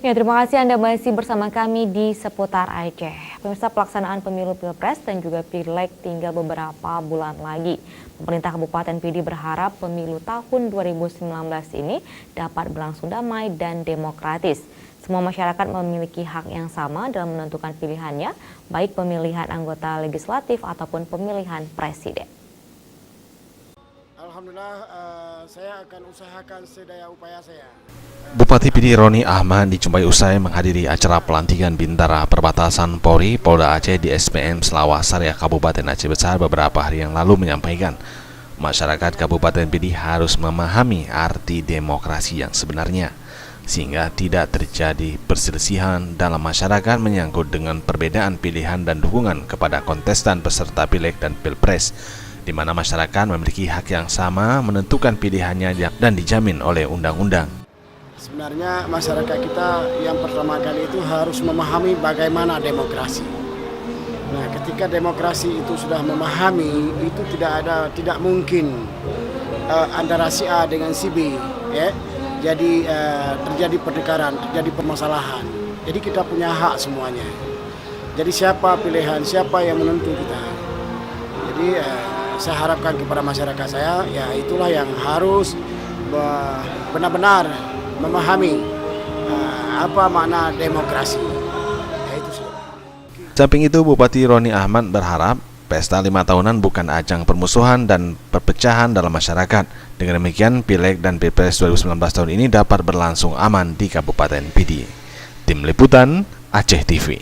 Ya, terima kasih Anda masih bersama kami di Seputar Aceh. Pemirsa, pelaksanaan pemilu Pilpres dan juga Pileg tinggal beberapa bulan lagi. Pemerintah Kabupaten Pidi berharap pemilu tahun 2019 ini dapat berlangsung damai dan demokratis. Semua masyarakat memiliki hak yang sama dalam menentukan pilihannya, baik pemilihan anggota legislatif ataupun pemilihan presiden. Alhamdulillah, saya akan usahakan sedaya upaya saya. Bupati Pidi Roni Ahmad dijumpai usai menghadiri acara pelantikan Bintara Perbatasan Polri Polda Aceh di SPM Selawasarya Kabupaten Aceh Besar beberapa hari yang lalu menyampaikan masyarakat Kabupaten Pidi harus memahami arti demokrasi yang sebenarnya sehingga tidak terjadi perselisihan dalam masyarakat menyangkut dengan perbedaan pilihan dan dukungan kepada kontestan peserta Pileg dan Pilpres, di mana masyarakat memiliki hak yang sama menentukan pilihannya dan dijamin oleh undang-undang. Sebenarnya masyarakat kita yang pertama kali itu harus memahami bagaimana demokrasi. Nah, ketika demokrasi itu sudah memahami, itu tidak mungkin antara si A dengan si B, ya. Jadi terjadi pertengkaran, terjadi permasalahan. Jadi kita punya hak semuanya. Jadi siapa pilihan, siapa yang menentu kita. Jadi saya harapkan kepada masyarakat saya, ya itulah yang harus benar-benar memahami apa makna demokrasi. Ya, itu sih. Samping itu, Bupati Roni Ahmad berharap pesta 5 tahunan bukan ajang permusuhan dan perpecahan dalam masyarakat. Dengan demikian, Pileg dan Pilpres 2019 tahun ini dapat berlangsung aman di Kabupaten Pidi. Tim Liputan Aceh TV.